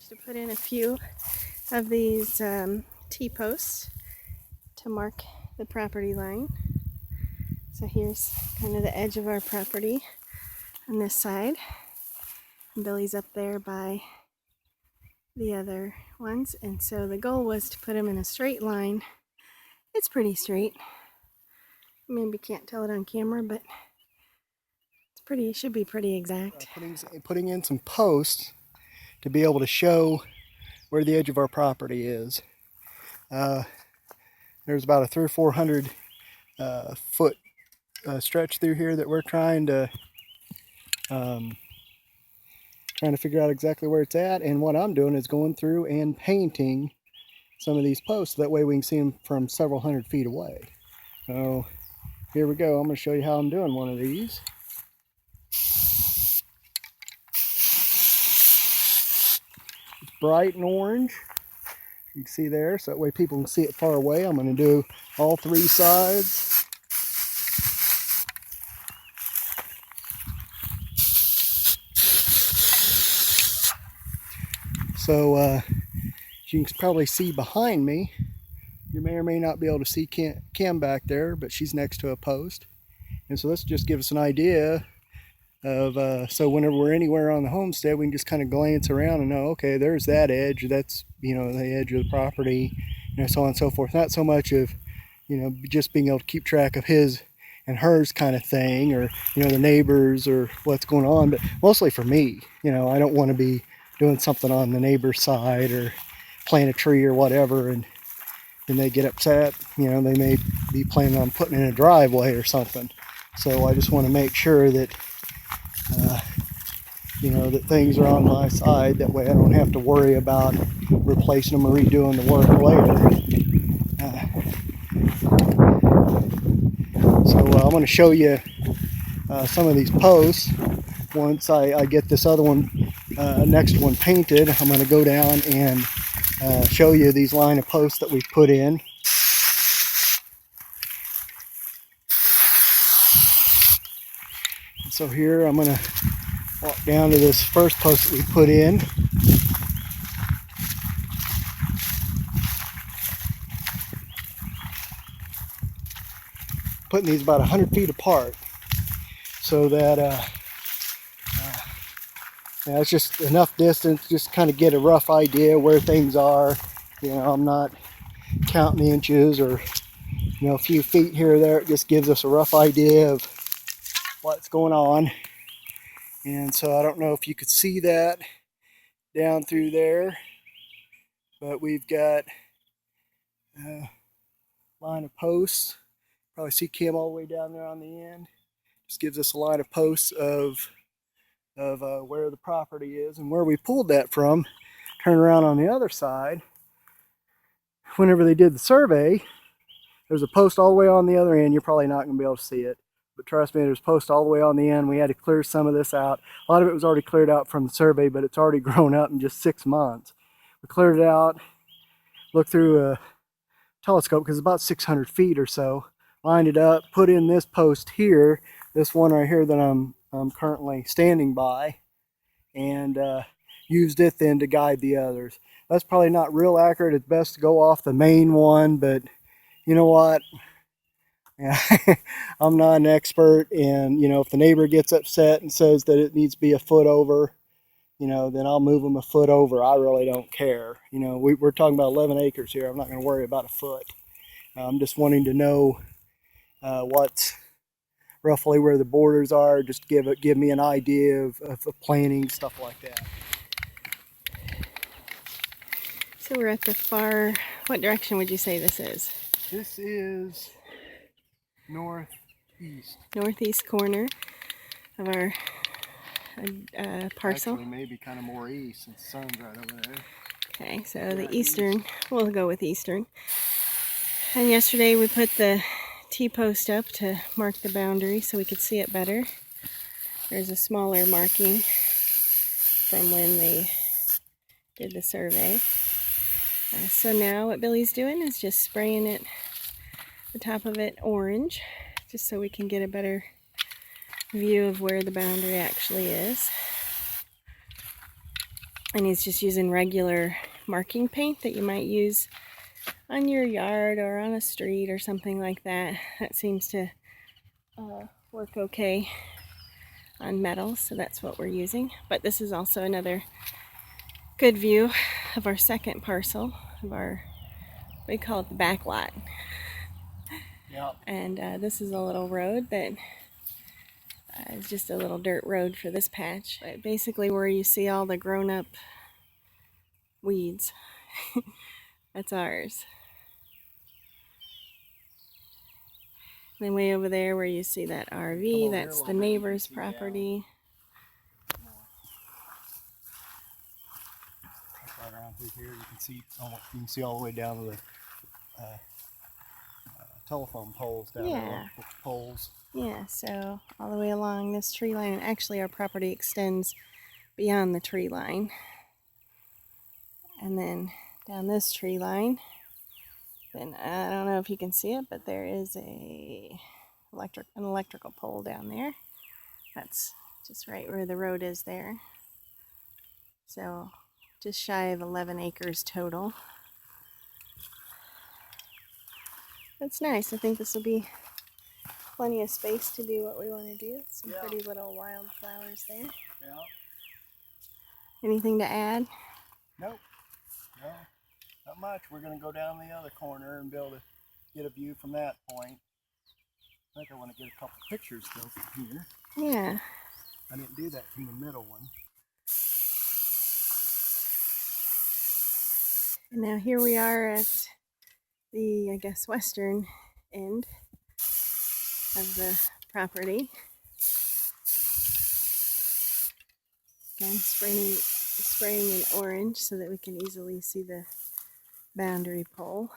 To put in a few of these T-posts to mark the property line. So here's kind of the edge of our property on this side. And Billy's up there by the other ones, and so the goal was to put them in a straight line. It's pretty straight. Maybe can't tell it on camera, but it's pretty. It should be pretty exact. Putting in some posts to be able to show where the edge of our property is. There's about a 300 or 400 foot stretch through here that we're trying to figure out exactly where it's at. And what I'm doing is going through and painting some of these posts. That way we can see them from several hundred feet away. So here we go. I'm going to show you how I'm doing one of these. Bright and orange, you can see there, so that way people can see it far away. I'm going to do all three sides. So as you can probably see behind me, you may or may not be able to see Kim back there, but she's next to a post. And so this just gives us an idea of, so whenever we're anywhere on the homestead, we can just kind of glance around and know, okay, there's that edge, that's, you know, the edge of the property, you know, so on and so forth. Not so much of, you know, just being able to keep track of his and hers kind of thing, or, you know, the neighbors or what's going on, but mostly for me. You know, I don't want to be doing something on the neighbor's side or plant a tree or whatever, and then they get upset. You know, they may be planning on putting in a driveway or something. So I just want to make sure that you know, that things are on my side. That way I don't have to worry about replacing them or redoing the work later. So I'm going to show you some of these posts. Once I get this other one, next one painted, I'm going to go down and show you these line of posts that we've put in. So here I'm going to walk down to this first post that we put in. Putting these about 100 feet apart so that yeah, it's just enough distance just kind of get a rough idea where things are. You know, I'm not counting the inches or, you know, a few feet here or there. It just gives us a rough idea of what's going on. And so I don't know if you could see that down through there, but we've got a line of posts. Probably see Kim all the way down there on the end. Just gives us a line of posts of where the property is and where we pulled that from. Turn around on the other side. Whenever they did the survey, there's a post all the way on the other end. You're probably not going to be able to see it. But trust me, there's posts all the way on the end. We had to clear some of this out. A lot of it was already cleared out from the survey, but it's already grown up in just 6 months. We cleared it out, looked through a telescope because it's about 600 feet or so, lined it up, put in this post here, this one right here that I'm currently standing by, and used it then to guide the others. That's probably not real accurate. It's best to go off the main one, but you know what? Yeah, I'm not an expert, and you know, if the neighbor gets upset and says that it needs to be a foot over, you know, then I'll move them a foot over. I really don't care. You know, we're talking about 11 acres here. I'm not going to worry about a foot. I'm just wanting to know what's roughly where the borders are. Just give me an idea of planning, stuff like that. So we're at the far, what direction would you say this is? This is northeast. Northeast corner of our parcel. Actually, maybe kind of more east since the sun's right over there. Okay, so the eastern, we'll go with eastern. And yesterday we put the T-post up to mark the boundary so we could see it better. There's a smaller marking from when they did the survey. So now what Billy's doing is just spraying it the top of it orange, just so we can get a better view of where the boundary actually is. And he's just using regular marking paint that you might use on your yard or on a street or something like that. That seems to work okay on metal, so that's what we're using. But this is also another good view of our second parcel, of our, we call it the back lot. Yep. And this is a little road that is just a little dirt road for this patch. But basically where you see all the grown-up weeds, that's ours. Then way over there where you see that RV, that's the neighbor's property. Right around through here, you can see all the way down to the telephone poles down there. Poles. Yeah, so all the way along this tree line, and actually our property extends beyond the tree line. And then down this tree line, then I don't know if you can see it, but there is an electrical pole down there. That's just right where the road is there. So just shy of 11 acres total. That's nice. I think this will be plenty of space to do what we want to do. Some pretty little wildflowers there. Yeah. Anything to add? Nope. No, not much. We're going to go down the other corner and be able to get a view from that point. I think I want to get a couple pictures though from here. Yeah. I didn't do that from the middle one. And now here we are at the, I guess, western end of the property. Again, spraying in orange so that we can easily see the boundary pole.